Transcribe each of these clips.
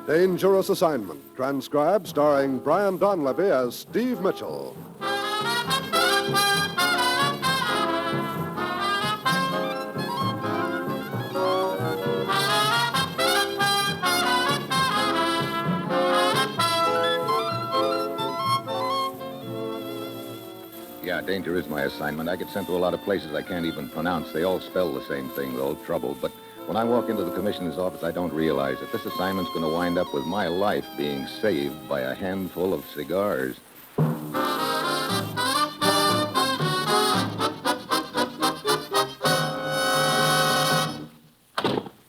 Dangerous Assignment, transcribed starring Brian Donlevy as Steve Mitchell. Yeah, danger is my assignment. I get sent to a lot of places I can't even pronounce. They all spell the same thing, though, trouble. But when I walk into the commissioner's office, I don't realize that this assignment's going to wind up with my life being saved by a handful of cigars.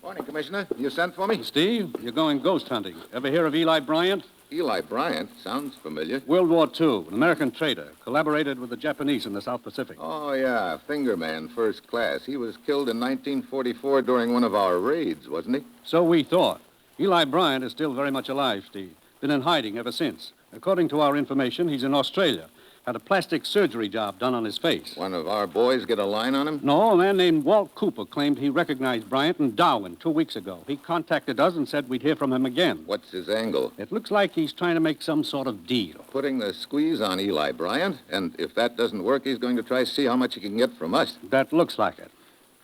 Morning, Commissioner. You sent for me? Steve, you're going ghost hunting. Ever hear of Eli Bryant? Eli Bryant? Sounds familiar. World War II, an American traitor. Collaborated with the Japanese in the South Pacific. Oh, yeah. Fingerman, first class. He was killed in 1944 during one of our raids, wasn't he? So we thought. Eli Bryant is still very much alive, Steve. Been in hiding ever since. According to our information, he's in Australia. Had a plastic surgery job done on his face. One of our boys get a line on him? No, a man named Walt Cooper claimed he recognized Bryant in Darwin 2 weeks ago. He contacted us and said we'd hear from him again. What's his angle? It looks like he's trying to make some sort of deal. Putting the squeeze on Eli Bryant, and if that doesn't work, he's going to try to see how much he can get from us. That looks like it.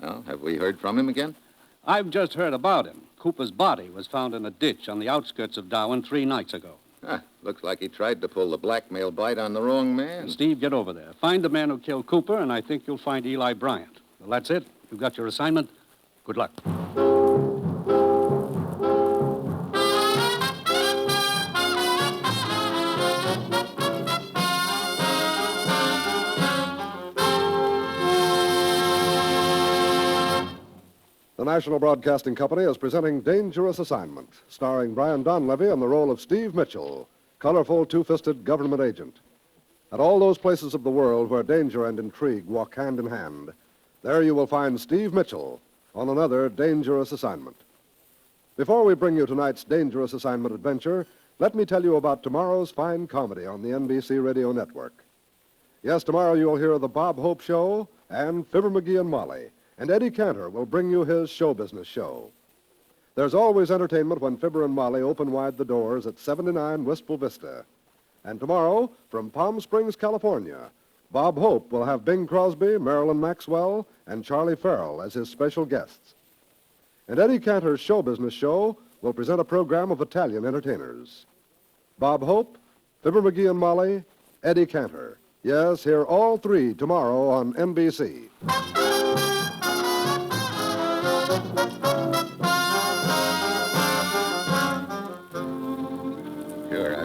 Well, have we heard from him again? I've just heard about him. Cooper's body was found in a ditch on the outskirts of Darwin 3 nights ago. Looks like he tried to pull the blackmail bite on the wrong man. Steve, get over there. Find the man who killed Cooper, and I think you'll find Eli Bryant. Well, that's it. You've got your assignment. Good luck. The National Broadcasting Company is presenting Dangerous Assignment, starring Brian Donlevy in the role of Steve Mitchell, colorful, two-fisted government agent. At all those places of the world where danger and intrigue walk hand in hand, there you will find Steve Mitchell on another dangerous assignment. Before we bring you tonight's Dangerous Assignment adventure, let me tell you about tomorrow's fine comedy on the NBC Radio Network. Yes, tomorrow you'll hear The Bob Hope Show and Fibber McGee and Molly, and Eddie Cantor will bring you his show business show. There's always entertainment when Fibber and Molly open wide the doors at 79 Wistful Vista. And tomorrow, from Palm Springs, California, Bob Hope will have Bing Crosby, Marilyn Maxwell, and Charlie Farrell as his special guests. And Eddie Cantor's show business show will present a program of Italian entertainers. Bob Hope, Fibber McGee and Molly, Eddie Cantor. Yes, hear all three tomorrow on NBC.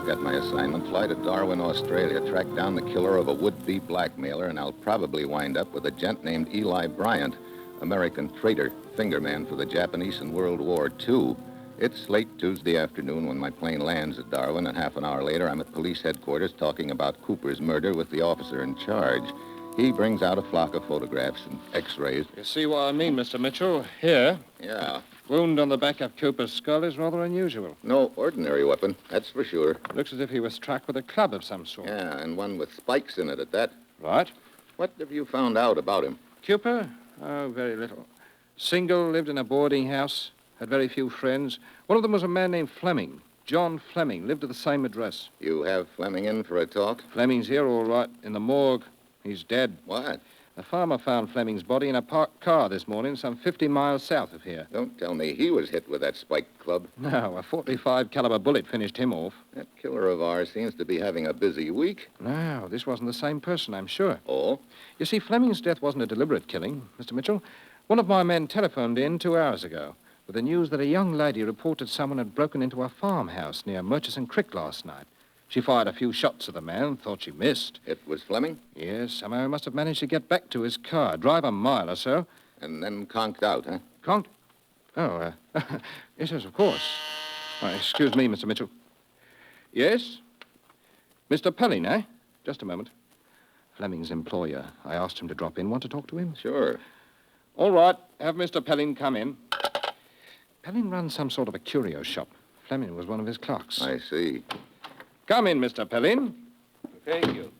Got my assignment. Fly to Darwin, Australia, track down the killer of a would-be blackmailer, and I'll probably wind up with a gent named Eli Bryant, American traitor, fingerman for the Japanese in World War II. It's late Tuesday afternoon when my plane lands at Darwin, and half an hour later I'm at police headquarters talking about Cooper's murder with the officer in charge. He brings out a flock of photographs and x-rays. You see what I mean, Mr. Mitchell? Here. Yeah. Wound on the back of Cooper's skull is rather unusual. No ordinary weapon, that's for sure. Looks as if he was struck with a club of some sort. Yeah, and one with spikes in it at that. Right. What have you found out about him? Cooper? Oh, very little. Single, lived in a boarding house, had very few friends. One of them was a man named Fleming. John Fleming, lived at the same address. You have Fleming in for a talk? Fleming's here, all right, in the morgue. He's dead. What? The farmer found Fleming's body in a parked car this morning, some 50 miles south of here. Don't tell me he was hit with that spiked club. No, a .45 caliber bullet finished him off. That killer of ours seems to be having a busy week. No, this wasn't the same person, I'm sure. Oh? You see, Fleming's death wasn't a deliberate killing, Mr. Mitchell. One of my men telephoned in 2 hours ago with the news that a young lady reported someone had broken into a farmhouse near Murchison Creek last night. She fired a few shots at the man, thought she missed. It was Fleming? Yes, somehow he must have managed to get back to his car, drive a mile or so. And then conked out, huh? Conked? Oh, yes, of course. Excuse me, Mr. Mitchell. Yes? Mr. Pelling, eh? Just a moment. Fleming's employer. I asked him to drop in. Want to talk to him? Sure. All right. Have Mr. Pelling come in. Pelling runs some sort of a curio shop. Fleming was one of his clerks. I see. Come in, Mr. Pelling. Thank you.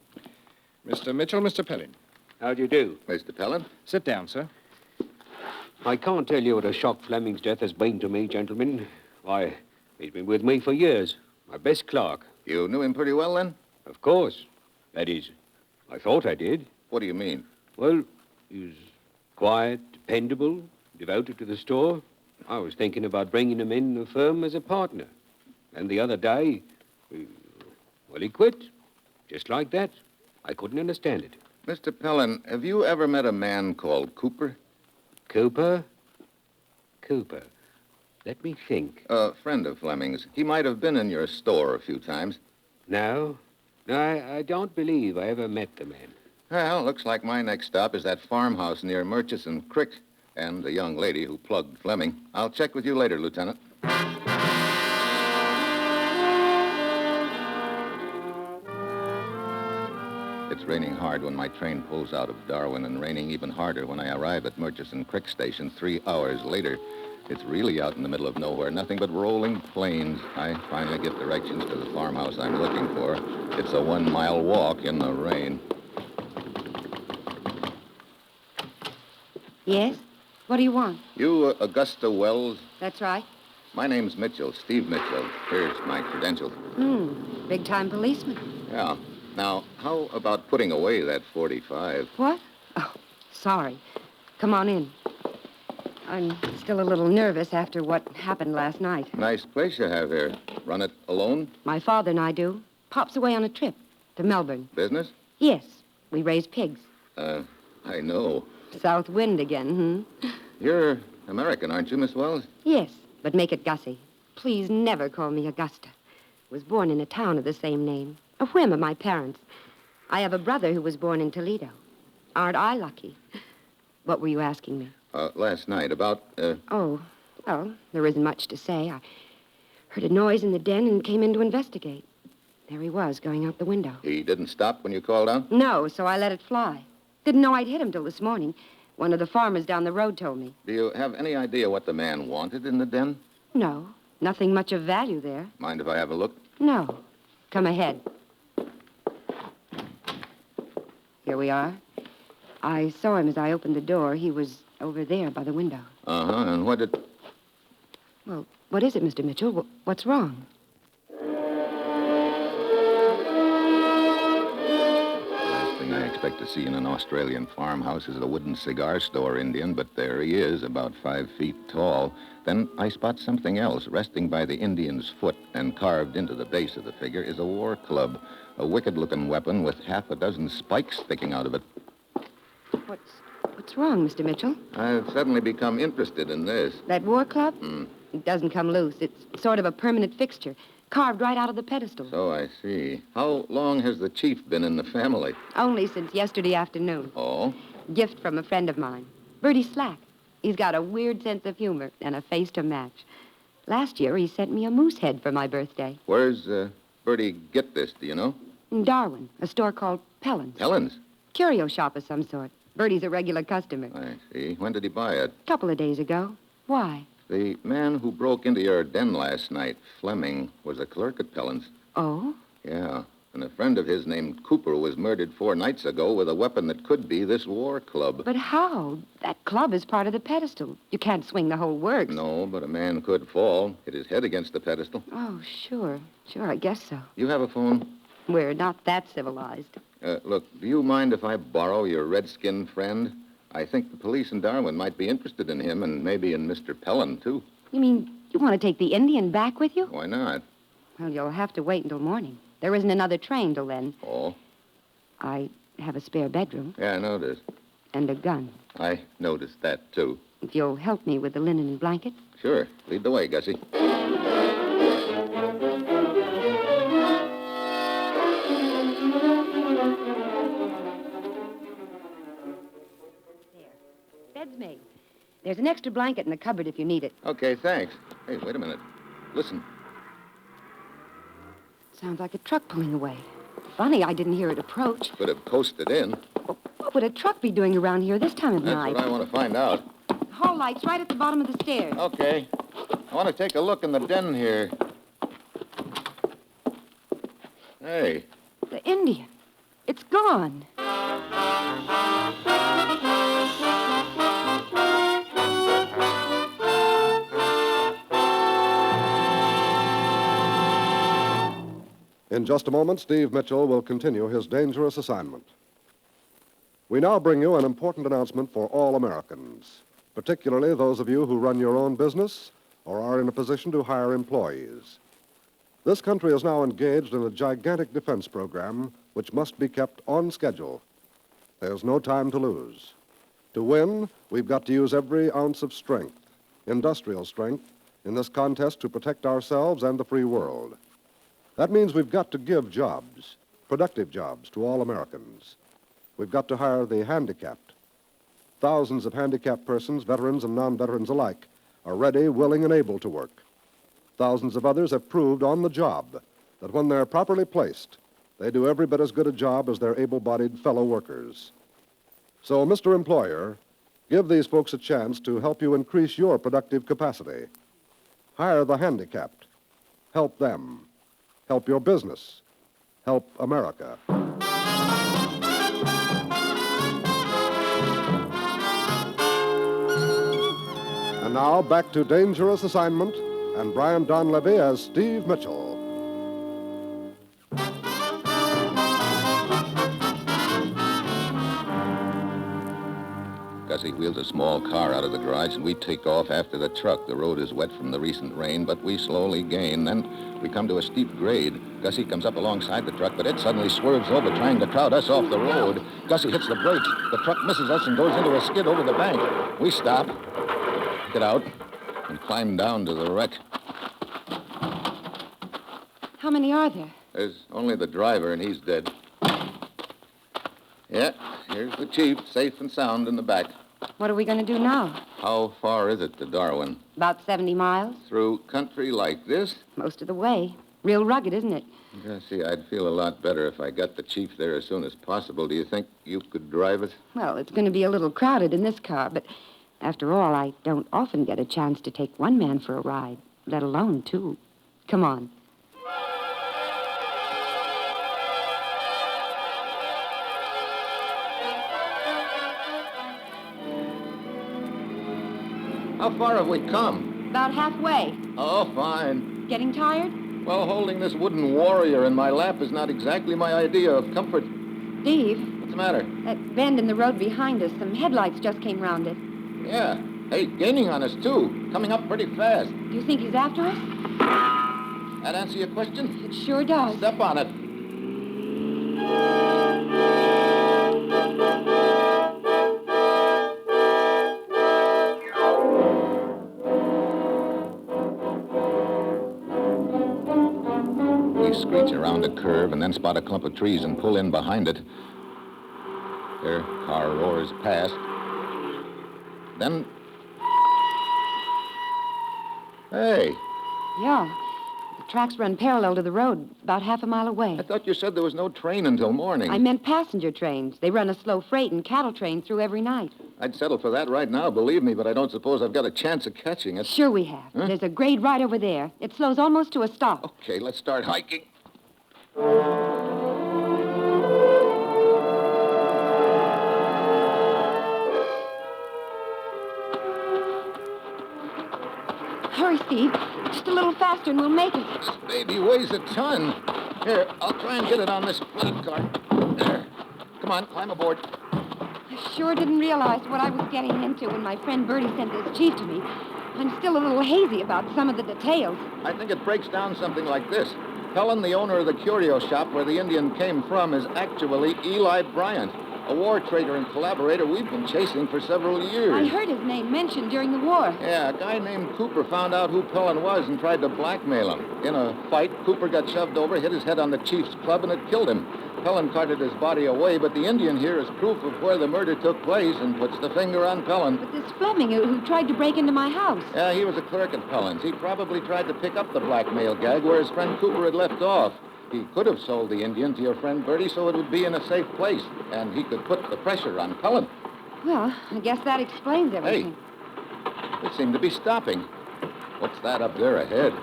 Mr. Mitchell, Mr. Pelling. How do you do? Mr. Pelling? Sit down, sir. I can't tell you what a shock Fleming's death has been to me, gentlemen. I He's been with me for years. My best clerk. You knew him pretty well, then? Of course. That is, I thought I did. What do you mean? Well, he's quiet, dependable, devoted to the store. I was thinking about bringing him in the firm as a partner. And the other day, he quit. Just like that. I couldn't understand it. Mr. Pellin, have you ever met a man called Cooper? Cooper? Let me think. A friend of Fleming's. He might have been in your store a few times. No, I don't believe I ever met the man. Well, looks like my next stop is that farmhouse near Murchison Creek and the young lady who plugged Fleming. I'll check with you later, Lieutenant. It's raining hard when my train pulls out of Darwin and raining even harder when I arrive at Murchison Creek Station 3 hours later. It's really out in the middle of nowhere, nothing but rolling plains. I finally get directions to the farmhouse I'm looking for. It's a 1-mile walk in the rain. Yes? What do you want? You, Augusta Wells? That's right. My name's Mitchell, Steve Mitchell. Here's my credentials. Big-time policeman. Yeah. Now, how about putting away that 45? What? Oh, sorry. Come on in. I'm still a little nervous after what happened last night. Nice place you have here. Run it alone? My father and I do. Pop's away on a trip to Melbourne. Business? Yes, we raise pigs. I know. South wind again, You're American, aren't you, Miss Wells? Yes, but make it Gussie. Please never call me Augusta. Was born in a town of the same name. A whim of my parents. I have a brother who was born in Toledo. Aren't I lucky? What were you asking me? Last night, about, Oh, well, there isn't much to say. I heard a noise in the den and came in to investigate. There he was, going out the window. He didn't stop when you called out? No, so I let it fly. Didn't know I'd hit him till this morning. One of the farmers down the road told me. Do you have any idea what the man wanted in the den? No, nothing much of value there. Mind if I have a look? No. Come ahead. Here we are. I saw him as I opened the door. He was over there by the window. Uh-huh, and what did... Well, what is it, Mr. Mitchell? What's wrong? Last thing I expect to see in an Australian farmhouse is a wooden cigar store Indian, but there he is, about 5 feet tall. Then I spot something else. Resting by the Indian's foot and carved into the base of the figure is a war club, a wicked-looking weapon with half a dozen spikes sticking out of it. What's wrong, Mr. Mitchell? I've suddenly become interested in this. That war club? It doesn't come loose. It's sort of a permanent fixture, carved right out of the pedestal. So I see. How long has the chief been in the family? Only since yesterday afternoon. Oh? Gift from a friend of mine, Bertie Slack. He's got a weird sense of humor and a face to match. Last year, he sent me a moose head for my birthday. Where's Bertie get this, do you know? In Darwin, a store called Pellin's. Helen's? Curio shop of some sort. Bertie's a regular customer. I see. When did he buy it? A couple of days ago. Why? The man who broke into your den last night, Fleming, was a clerk at Pellin's. Oh? Yeah. And a friend of his named Cooper was murdered 4 nights ago with a weapon that could be this war club. But how? That club is part of the pedestal. You can't swing the whole works. No, but a man could fall, hit his head against the pedestal. Oh, sure. Sure, I guess so. You have a phone? We're not that civilized. Look, do you mind if I borrow your redskin friend? I think the police in Darwin might be interested in him and maybe in Mr. Pellin, too. You mean you want to take the Indian back with you? Why not? Well, you'll have to wait until morning. There isn't another train till then. Oh? I have a spare bedroom. Yeah, I noticed. And a gun. I noticed that, too. If you'll help me with the linen and blankets. Sure. Lead the way, Gussie. Bed's made. There's an extra blanket in the cupboard if you need it. Okay, thanks. Hey, wait a minute. Listen. Sounds like a truck pulling away. Funny I didn't hear it approach. Could have coasted in. What would a truck be doing around here this time of That's night? what I want to find out. Hall light's right at the bottom of the stairs. Okay. I want to take a look in the den here. Hey. The Indian. It's gone. In just a moment, Steve Mitchell will continue his dangerous assignment. We now bring you an important announcement for all Americans, particularly those of you who run your own business or are in a position to hire employees. This country is now engaged in a gigantic defense program which must be kept on schedule. There's no time to lose. To win, we've got to use every ounce of strength, industrial strength, in this contest to protect ourselves and the free world. That means we've got to give jobs, productive jobs, to all Americans. We've got to hire the handicapped. Thousands of handicapped persons, veterans and non-veterans alike, are ready, willing, and able to work. Thousands of others have proved on the job that when they're properly placed, they do every bit as good a job as their able-bodied fellow workers. So, Mr. Employer, give these folks a chance to help you increase your productive capacity. Hire the handicapped. Help them. Help your business. Help America. And now, back to Dangerous Assignment and Brian Donlevy as Steve Mitchell. Gussie wheels a small car out of the garage, and we take off after the truck. The road is wet from the recent rain, but we slowly gain. Then we come to a steep grade. Gussie comes up alongside the truck, but it suddenly swerves over, trying to crowd us off the road. Gussie hits the brakes. The truck misses us and goes into a skid over the bank. We stop, get out, and climb down to the wreck. How many are there? There's only the driver, and he's dead. Yeah, here's the chief, safe and sound in the back. What are we going to do now? How far is it to Darwin? About 70 miles. Through country like this? Most of the way. Real rugged, isn't it? Gussie, I'd feel a lot better if I got the chief there as soon as possible. Do you think you could drive it? Well, it's going to be a little crowded in this car, but after all, I don't often get a chance to take one man for a ride, let alone two. Come on. How far have we come? About halfway. Oh, fine. Getting tired? Well, holding this wooden warrior in my lap is not exactly my idea of comfort. Steve, What's the matter? that bend in the road behind us, some headlights just came round it. Yeah. Hey, gaining on us, too. Coming up pretty fast. Do you think he's after us? That answer your question? It sure does. Step on it. We screech around a curve and then spot a clump of trees and pull in behind it. Their car roars past. Then... Hey, Yeah. The tracks run parallel to the road, about half a mile away. I thought you said there was no train until morning. I meant passenger trains. They run a slow freight and cattle train through every night. I'd settle for that right now, believe me, but I don't suppose I've got a chance of catching it. Sure we have. Huh? There's a grade right over there. It slows almost to a stop. Okay, let's start hiking. Hurry, Steve. Just a little faster and we'll make it. This baby weighs a ton. Here, I'll try and get it on this flat car. There. Come on, climb aboard. I sure didn't realize what I was getting into when my friend Bertie sent this chief to me. I'm still a little hazy about some of the details. I think it breaks down something like this. Helen, the owner of the curio shop where the Indian came from, is actually Eli Bryant, a war traitor and collaborator we've been chasing for several years. I heard his name mentioned during the war. Yeah, a guy named Cooper found out who Pellin was and tried to blackmail him. In a fight, Cooper got shoved over, hit his head on the chief's club, and it killed him. Pellin carted his body away, but the Indian here is proof of where the murder took place and puts the finger on Pellin. But this Fleming who tried to break into my house. Yeah, he was a clerk at Pellin's. He probably tried to pick up the blackmail gag where his friend Cooper had left off. He could have sold the Indian to your friend Bertie so it would be in a safe place, and he could put the pressure on Pellin. Well, I guess that explains everything. They seem to be stopping. What's that up there ahead?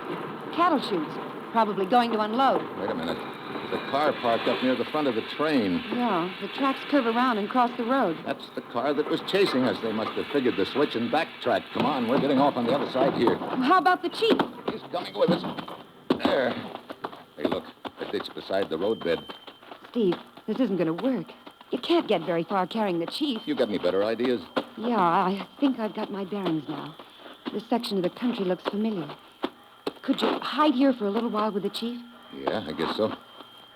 Cattle chutes. Probably going to unload. Wait a minute. There's a car parked up near the front of the train. Yeah, the tracks curve around and cross the road. That's the car that was chasing us. They must have figured the switch and backtracked. Come on, we're getting off on the other side here. How about the chief? He's coming with us. There. Hey, look. The ditch beside the roadbed. Steve, this isn't going to work. You can't get very far carrying the chief. You got any better ideas? Yeah, I think I've got my bearings now. This section of the country looks familiar. Could you hide here for a little while with the chief? Yeah, I guess so.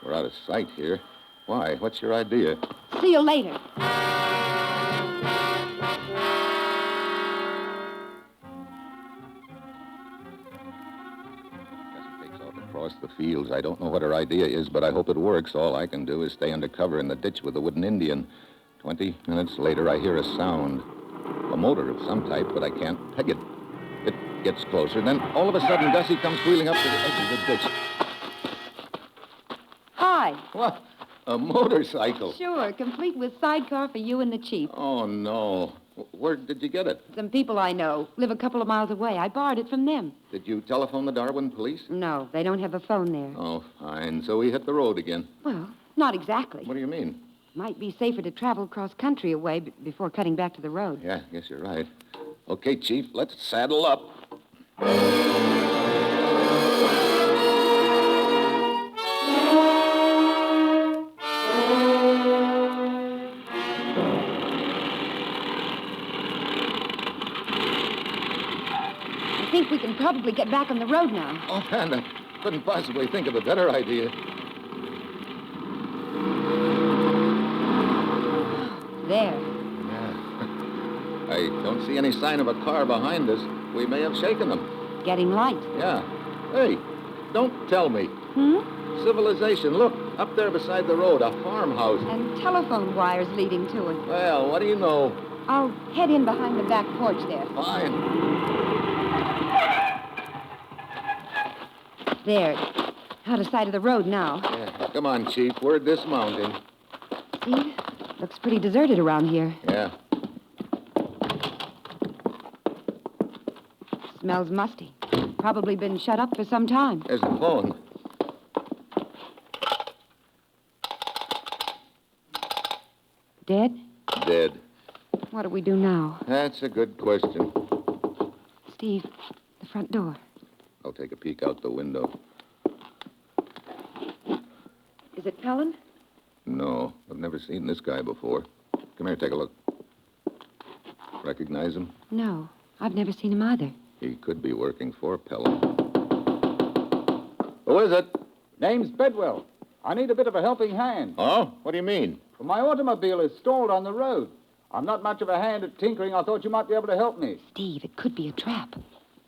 We're out of sight here. Why? What's your idea? See you later. Gussie takes off across the fields. I don't know what her idea is, but I hope it works. All I can do is stay under cover in the ditch with the wooden Indian. 20 minutes later, I hear a sound. A motor of some type, but I can't peg it. It gets closer, then all of a sudden, Gussie comes wheeling up to the edge of the ditch. Hi. What? A motorcycle? Sure, complete with sidecar for you and the chief. Oh, no. Where did you get it? Some people I know live a couple of miles away. I borrowed it from them. Did you telephone the Darwin police? No, they don't have a phone there. Oh, fine. So we hit the road again. Well, not exactly. What do you mean? Might be safer to travel cross country away before cutting back to the road. Yeah, I guess you're right. Okay, Chief, let's saddle up. I think we can probably get back on the road now. Offhand, I couldn't possibly think of a better idea. There. Yeah. I don't see any sign of a car behind us. We may have shaken them. Getting light. Yeah. Hey, don't tell me. Civilization. Look, up there beside the road, a farmhouse. And telephone wires leading to it. Well, what do you know? I'll head in behind the back porch there. Fine. There. Out of sight of the road now. Yeah. Come on, Chief. We're dismounting. Steve, looks pretty deserted around here. Yeah. Smells musty. Probably been shut up for some time. There's the phone. Dead? Dead. What do we do now? That's a good question. Steve, the front door. I'll take a peek out the window. Is it Pelham? No, I've never seen this guy before. Come here, take a look. Recognize him? No, I've never seen him either. He could be working for Pelham. Who is it? Name's Bedwell. I need a bit of a helping hand. Oh? What do you mean? My automobile is stalled on the road. I'm not much of a hand at tinkering. I thought you might be able to help me. Steve, it could be a trap.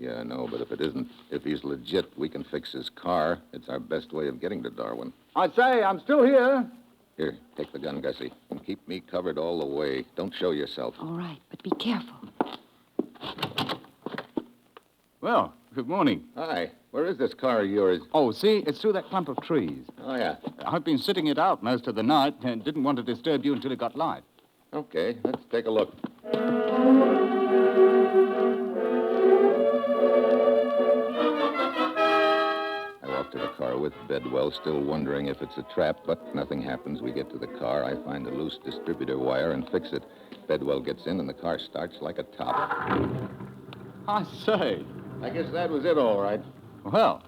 Yeah, I know, but if it isn't, if he's legit, we can fix his car. It's our best way of getting to Darwin. I say, I'm still here. Here, take the gun, Gussie, and keep me covered all the way. Don't show yourself. All right, but be careful. Well, good morning. Hi. Where is this car of yours? Oh, see, it's through that clump of trees. Oh, yeah. I've been sitting it out most of the night and didn't want to disturb you until it got light. Okay, let's take a look. I walk to the car with Bedwell, still wondering if it's a trap, but nothing happens. We get to the car. I find a loose distributor wire and fix it. Bedwell gets in, and the car starts like a top. I say. I guess that was it, all right. Well,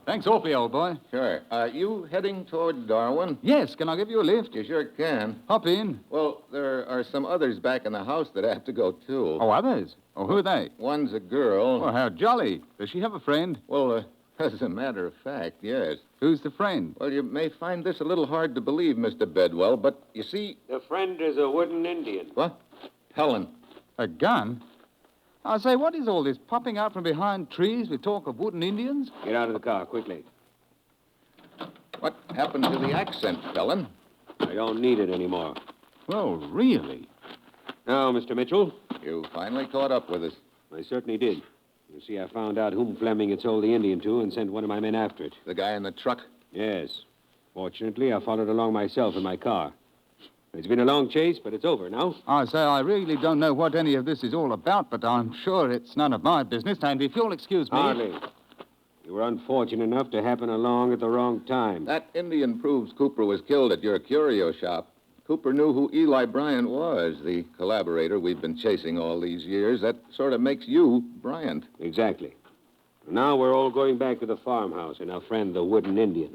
thanks awfully, old boy. Sure. You heading toward Darwin? Yes, can I give you a lift? You sure can. Hop in. Well, there are some others back in the house that have to go, too. Oh, others? Oh, who are they? One's a girl. Oh, how jolly. Does she have a friend? Well, as a matter of fact, yes. Who's the friend? Well, you may find this a little hard to believe, Mr. Bedwell, but you see... The friend is a wooden Indian. What? Helen. A gun? I say, what is all this popping out from behind trees with talk of wooden Indians? Get out of the car, quickly. What happened to the accent, Helen? I don't need it anymore. Well, really? Now, Mr. Mitchell. You finally caught up with us. I certainly did. You see, I found out whom Fleming had sold the Indian to and sent one of my men after it. The guy in the truck? Yes. Fortunately, I followed along myself in my car. It's been a long chase, but it's over now. I say, I really don't know what any of this is all about, but I'm sure it's none of my business. And if you'll excuse me... Hardly. You were unfortunate enough to happen along at the wrong time. That Indian proves Cooper was killed at your curio shop. Cooper knew who Eli Bryant was, the collaborator we've been chasing all these years. That sort of makes you Bryant. Exactly. Now we're all going back to the farmhouse and our friend, the wooden Indian.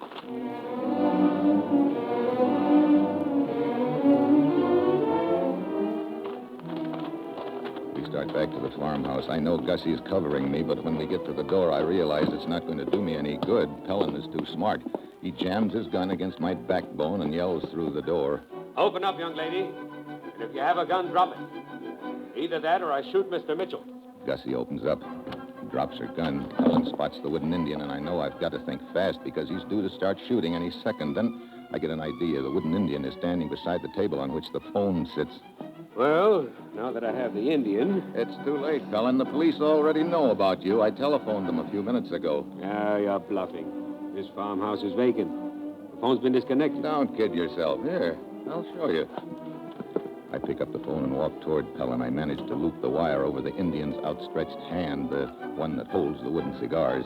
We start back to the farmhouse. I know Gussie's covering me, but when we get to the door, I realize it's not going to do me any good. Pellin is too smart. He jams his gun against my backbone and yells through the door. Open up, young lady. And if you have a gun, drop it. Either that or I shoot Mr. Mitchell. Gussie opens up, drops her gun. Pellin spots the wooden Indian, and I know I've got to think fast because he's due to start shooting any second. Then I get an idea. The wooden Indian is standing beside the table on which the phone sits. Well, now that I have the Indian... It's too late, Pellin. The police already know about you. I telephoned them a few minutes ago. Ah, you're bluffing. This farmhouse is vacant. The phone's been disconnected. Don't kid yourself. Here, I'll show you. I pick up the phone and walk toward Pellin. I manage to loop the wire over the Indian's outstretched hand, the one that holds the wooden cigars.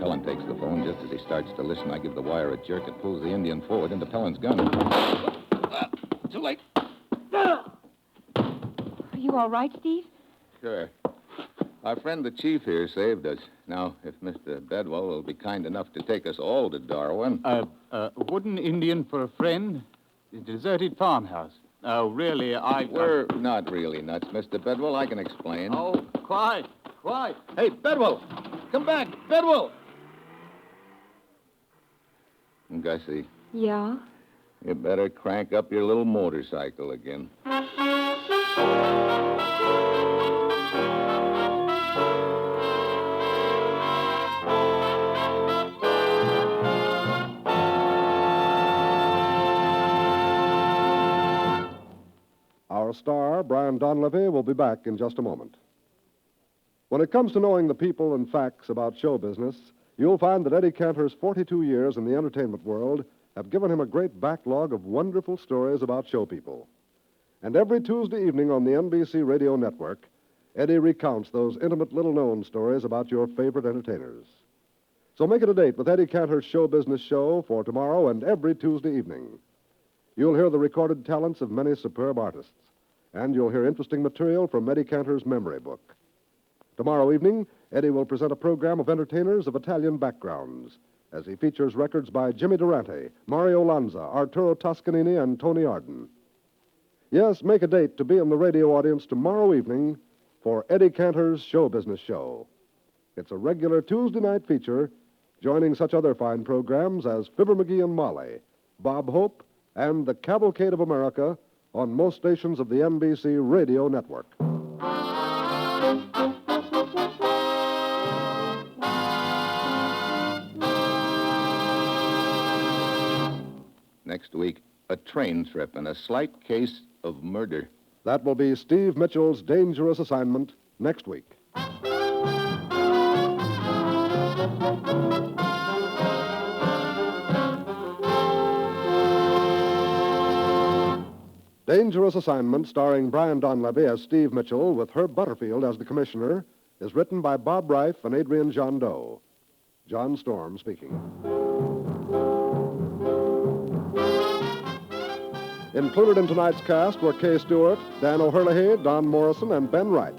Pellin takes the phone. Just as he starts to listen, I give the wire a jerk. It pulls the Indian forward into Pellin's gun. Too late. Are you all right, Steve? Sure. Our friend the chief here saved us. Now, if Mr. Bedwell will be kind enough to take us all to Darwin... A wooden Indian for a friend? A deserted farmhouse. Oh, really, We're not really nuts, Mr. Bedwell. I can explain. Oh, quiet. Hey, Bedwell! Come back! Bedwell! Gussie, Yeah? you better crank up your little motorcycle again. Our star, Brian Donlevy, will be back in just a moment. When it comes to knowing the people and facts about show business, you'll find that Eddie Cantor's 42 years in the entertainment world have given him a great backlog of wonderful stories about show people. And every Tuesday evening on the NBC radio network, Eddie recounts those intimate little-known stories about your favorite entertainers. So make it a date with Eddie Cantor's show business show for tomorrow and every Tuesday evening. You'll hear the recorded talents of many superb artists, and you'll hear interesting material from Eddie Cantor's memory book. Tomorrow evening, Eddie will present a program of entertainers of Italian backgrounds as he features records by Jimmy Durante, Mario Lanza, Arturo Toscanini, and Tony Arden. Yes, make a date to be in the radio audience tomorrow evening for Eddie Cantor's show business show. It's a regular Tuesday night feature, joining such other fine programs as Fibber McGee and Molly, Bob Hope, and the Cavalcade of America on most stations of the NBC radio network. Next week, a train trip and a slight case of murder. That will be Steve Mitchell's dangerous assignment next week. Dangerous Assignment, starring Brian Donlevy as Steve Mitchell with Herb Butterfield as the commissioner, is written by Bob Reif and Adrian John Doe. John Storm speaking. Included in tonight's cast were Kay Stewart, Dan O'Herlihy, Don Morrison, and Ben Wright.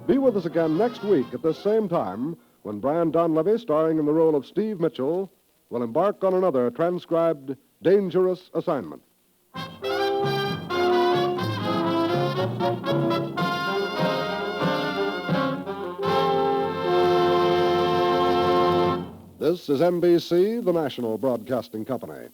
Be with us again next week at this same time when Brian Donlevy, starring in the role of Steve Mitchell, will embark on another transcribed Dangerous Assignment. This is NBC, the national broadcasting company.